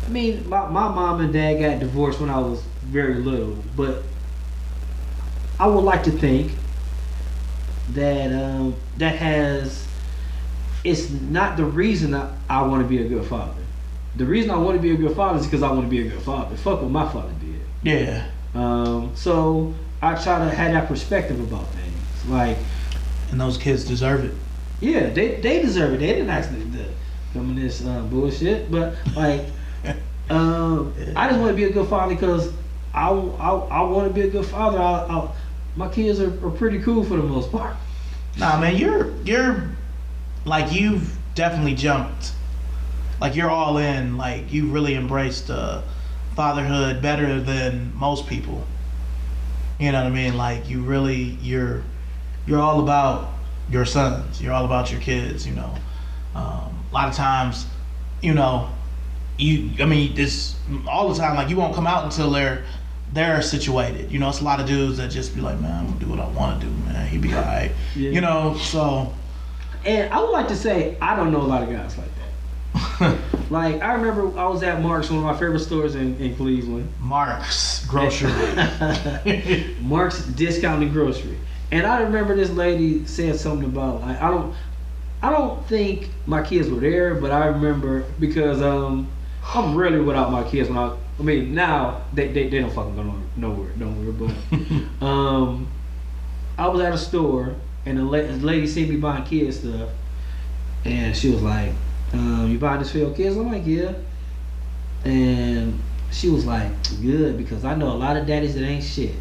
I mean my mom and dad got divorced when I was very little, but I would like to think that that has it's not the reason I want to be a good father. The reason I want to be a good father is because I want to be a good father. Fuck what my father did. Yeah. So I try to have that perspective about things. Like, And those kids deserve it. yeah, they deserve it. They didn't actually come in this bullshit. But like, I just want to be a good father because I want to be a good father. My kids are pretty cool for the most part. Nah, man, you're like you've definitely jumped. Like you're all in. Like you really embraced fatherhood better than most people. You know what I mean? Like you really you're all about your sons. You're all about your kids. You know, a lot of times, you know, I mean, this all the time. Like you won't come out until they're situated. You know, it's a lot of dudes that just be like, man, I'm gonna do what I want to do, man. He be alright. Yeah. You know, so. And I would like to say I don't know a lot of guys like that. Like I remember I was at Mark's, one of my favorite stores in Cleveland. Mark's grocery. Mark's discounted grocery. And I remember this lady saying something about like I don't think my kids were there, but I remember because I'm really without my kids when I mean now they don't fucking go nowhere. But I was at a store and the lady seen me buying kids stuff, and she was like, "You buying this for your kids?" I'm like, "Yeah." And she was like, "Good, because I know a lot of daddies that ain't shit."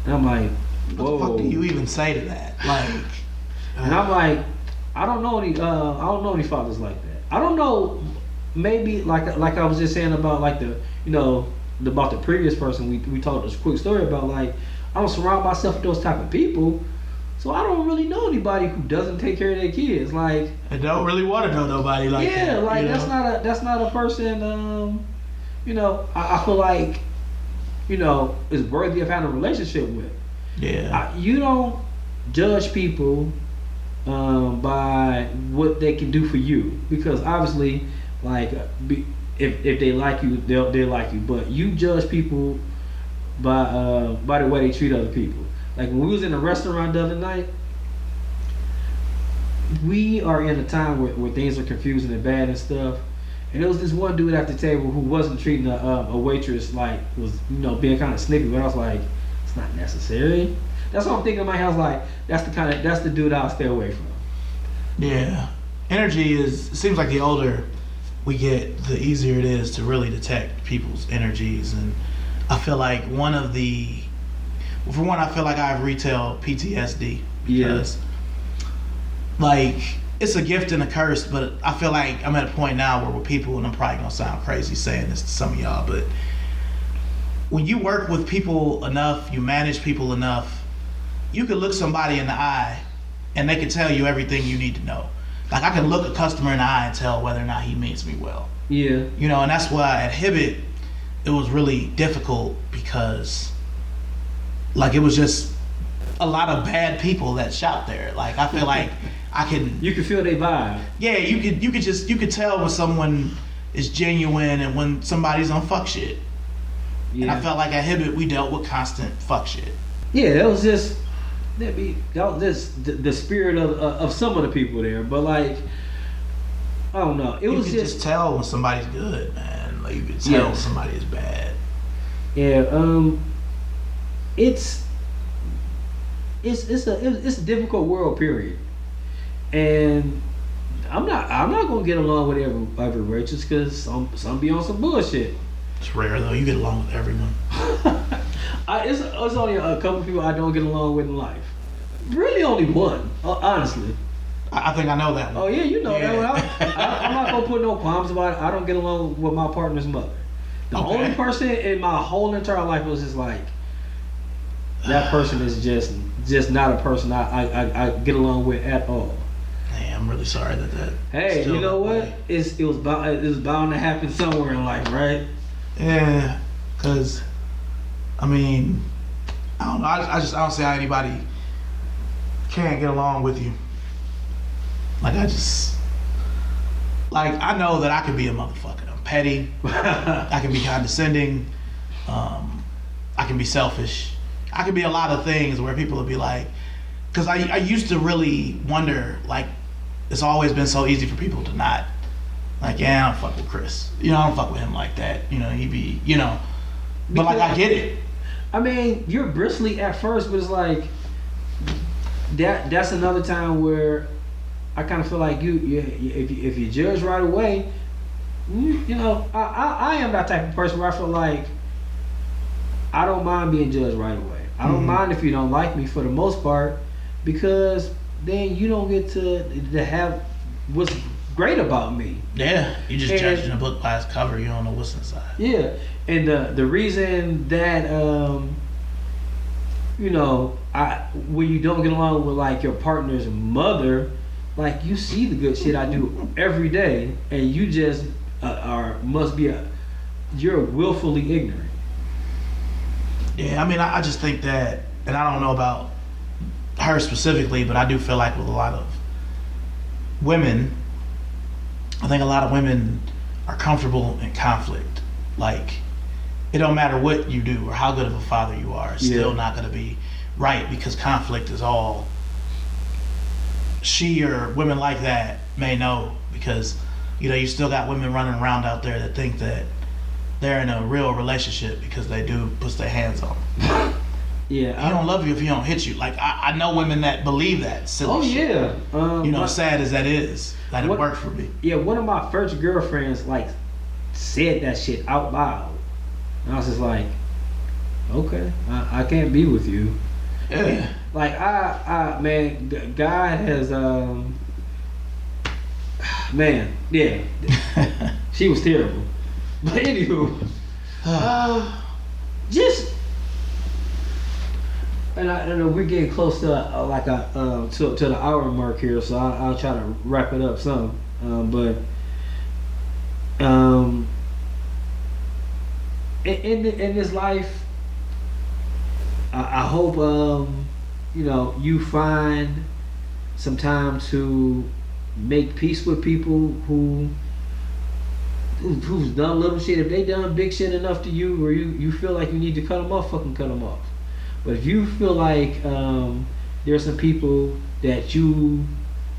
And I'm like, "Whoa." What the fuck do you even say to that? Like, and I'm like, I don't know any fathers like that. I don't know. Maybe like I was just saying about like about the previous person we told this quick story about, like I don't surround myself with those type of people, so I don't really know anybody who doesn't take care of their kids. Like I don't really want to know nobody like that. Yeah, like you know? that's not a person. I feel like is worthy of having a relationship with. Yeah. You don't judge people by what they can do for you, because obviously, like, if they like you, they'll like you. But you judge people by the way they treat other people. Like when we was in a restaurant the other night, we are in a time where things are confusing and bad and stuff. And there was this one dude at the table who wasn't treating a waitress like was being kind of snippy. But I was like, it's not necessary. That's what I'm thinking in my head. I was like, that's the dude I'll stay away from. Yeah. Energy it seems like the older we get, the easier it is to really detect people's energies. And I feel like for one, I feel like I have retail PTSD because like it's a gift and a curse, but I feel like I'm at a point now where with people, and I'm probably gonna sound crazy saying this to some of y'all, but when you work with people enough, you manage people enough, you can look somebody in the eye and they can tell you everything you need to know. Like I can look a customer in the eye and tell whether or not he means me well. Yeah. And that's why at Hibbett it was really difficult because like it was just a lot of bad people that shop there. Like I feel like you can feel their vibe. Yeah, you could tell when someone is genuine and when somebody's on fuck shit. Yeah. And I felt like at Hibbett we dealt with constant fuck shit. Yeah, that was just the spirit of some of the people there. But like I don't know. You could just tell when somebody's good, man. Like you could tell when somebody is bad. Yeah, it's it's a difficult world, period. And I'm not gonna get along with every Rachel because some be on some bullshit. It's rare though. You get along with everyone. It's only a couple people I don't get along with in life. Really, only one, honestly. I think I know that one. Oh yeah, you know that one. I'm not gonna put no qualms about it. I don't get along with my partner's mother. The only person in my whole entire life was just like that person is just not a person I get along with at all. Hey, I'm really sorry that. Hey, you know what? It was bound to happen somewhere in life, right? Yeah, cause I mean, I don't know. I don't see how anybody can't get along with you. Like I know that I could be a motherfucker. I'm petty. I can be condescending. I can be selfish. I can be a lot of things where people will be like, because I used to really wonder, like, it's always been so easy for people to not, like, yeah, I don't fuck with Chris. You know, I don't fuck with him like that. You know, he be, you know. But like, I get it. I mean, you're bristly at first, but it's like that's another time where I kind of feel like if you judge right away, you know, I am that type of person where I feel like I don't mind being judged right away. I don't mind if you don't like me for the most part, because then you don't get to have what's great about me. Yeah, you just judging a book by its cover. You don't know what's inside. Yeah, and the reason that you know, when you don't get along with like your partner's mother, like you see the good shit I do every day, and you just you're willfully ignorant. Yeah, I mean, I just think that, and I don't know about her specifically, but I do feel like with a lot of women, I think a lot of women are comfortable in conflict. Like, it don't matter what you do or how good of a father you are, it's still not going to be right, because conflict is all she or women like that may know, because, you know, you still got women running around out there that think that they're in a real relationship because they do put their hands on them. Yeah, he don't love you if he don't hit you. Like, I know women that believe that silly shit. Yeah. You know, sad as that is, that it worked for me. Yeah, one of my first girlfriends like said that shit out loud, and I was just like, okay, I can't be with you. Yeah. Like man, God has man, yeah, she was terrible. But anywho, just, and I know we're getting close to to the hour mark here, so I'll try to wrap it up some. In this life, I hope you know, you find some time to make peace with people who's done little shit. If they done big shit enough to you, or you feel like you need to cut them off, fucking cut them off. But if you feel like there's some people that you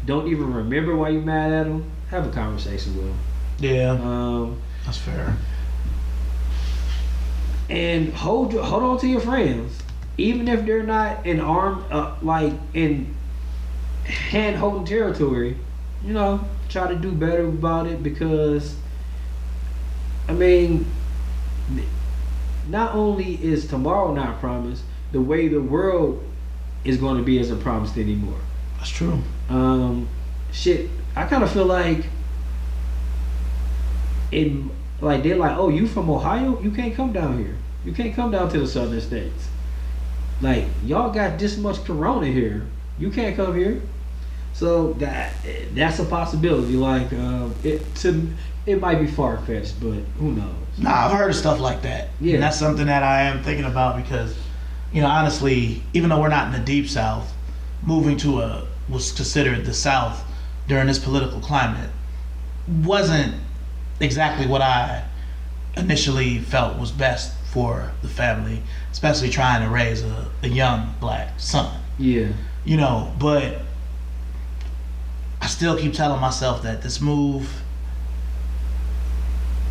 don't even remember why you're mad at them, have a conversation with them. Yeah, that's fair. And hold on to your friends, even if they're not in in hand holding territory. You know, try to do better about it, because I mean, not only is tomorrow not promised, the way the world is going to be isn't promised anymore. That's true. Shit, I kind of feel like they're like, oh, you from Ohio? You can't come down here. You can't come down to the southern states. Like, y'all got this much corona here. You can't come here. So that's a possibility. Like, it might be far fetched, but who knows? Nah, I've heard of stuff like that. Yeah, and that's something that I am thinking about, because, you know, honestly, even though we're not in the deep South, moving to was considered the South during this political climate wasn't exactly what I initially felt was best for the family, especially trying to raise a young black son. Yeah. You know, but I still keep telling myself that this move,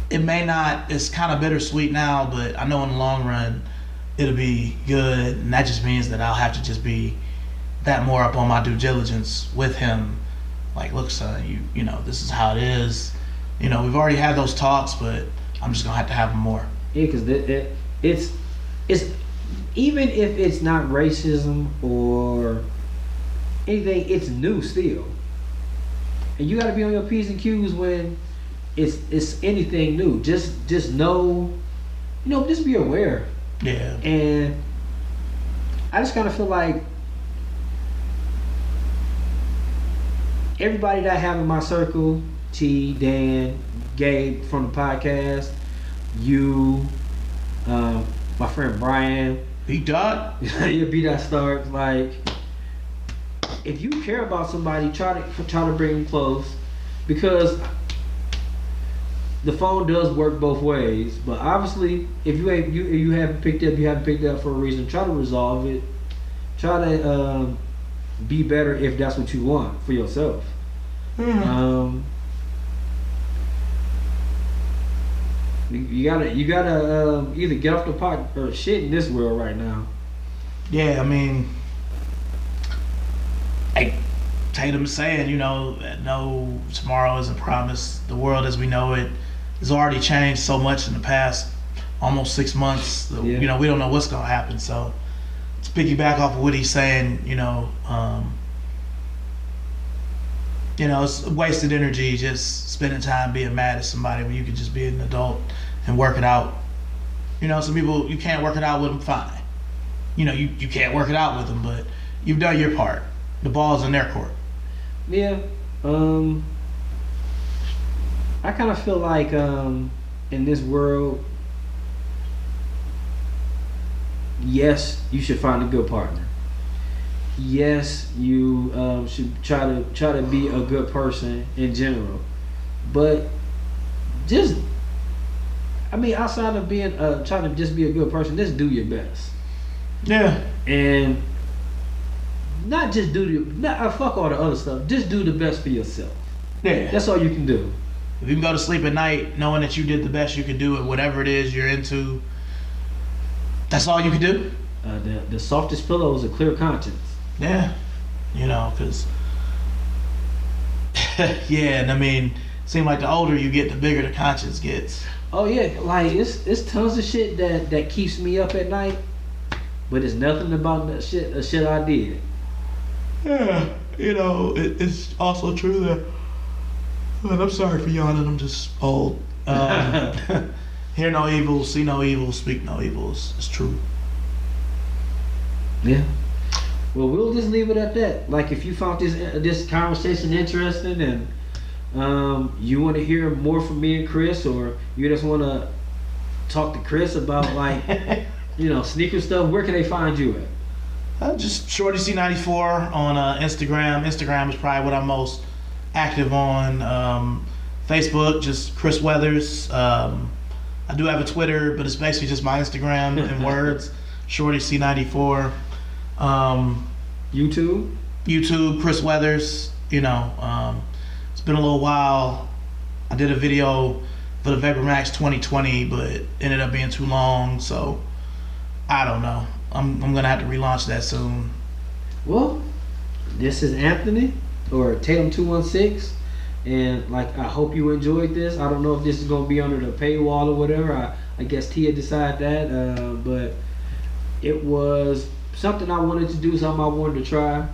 it may not, it's kind of bittersweet now, but I know in the long run it'll be good, and that just means that I'll have to just be that more up on my due diligence with him. Like, look, son, you know, this is how it is. You know, we've already had those talks, but I'm just gonna have to have them more. Yeah, because it's even if it's not racism or anything, it's new still, and you got to be on your p's and q's when it's anything new. Just know, you know, just be aware. Yeah. And I just kind of feel like everybody that I have in my circle, T, Dan, Gabe from the podcast, you, my friend Brian, B-Dot. your B-Dot Starks, like, if you care about somebody, try to bring them close, because the phone does work both ways. But obviously, if you haven't picked up for a reason. Try to resolve it. Try to be better if that's what you want for yourself. Mm-hmm. You gotta either get off the pot or shit in this world right now. Yeah, I mean, like Tatum saying, you know, no tomorrow isn't promised. The world as we know it has already changed so much in the past almost 6 months. Yeah. You know, we don't know what's gonna happen. So to piggyback off of what he's saying, you know, it's wasted energy just spending time being mad at somebody when you could just be an adult and work it out. You know, some people, you can't work it out with them, fine. You know, you can't work it out with them, but you've done your part. The ball's in their court. Yeah. I kind of feel like in this world, yes, you should find a good partner. Yes, you should try to be a good person in general, but just, I mean, outside of being trying to just be a good person, just do your best. Yeah. And not just fuck all the other stuff. Just do the best for yourself. Yeah. That's all you can do. If you can go to sleep at night knowing that you did the best you could do at whatever it is you're into, that's all you can do. The softest pillow is a clear conscience. Yeah, you know, because yeah, and I mean, it seems like the older you get, the bigger the conscience gets. Oh yeah, like it's tons of shit that keeps me up at night, but it's nothing about the shit I did. Yeah, you know, it's also true that, and I'm sorry for yawning, I'm just old. Hear no evil, see no evil, speak no evil. It's true. Yeah. Well, we'll just leave it at that. Like, if you found this conversation interesting and you want to hear more from me and Chris, or you just want to talk to Chris about, like, you know, sneaker stuff, where can they find you at? Just Shorty C94 on Instagram. Instagram is probably what I'm most active on. Facebook, just Chris Weathers. I do have a Twitter, but it's basically just my Instagram in words. Shorty C94. YouTube, Chris Weathers. You know, it's been a little while. I did a video for the Vapor Max 2020, but it ended up being too long, so I don't know. I'm gonna have to relaunch that soon. Well, this is Anthony, or Tatum 216, and like, I hope you enjoyed this. I don't know if this is gonna be under the paywall or whatever. I guess Tia decided that, but it was something I wanted to do, something I wanted to try,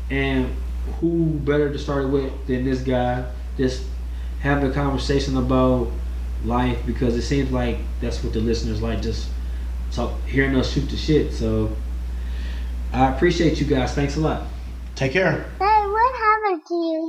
and who better to start with than this guy? Just having a conversation about life, because it seems like that's what the listeners like, just hearing us shoot the shit. So I appreciate you guys. Thanks a lot. Take care. Hey, what happened to you?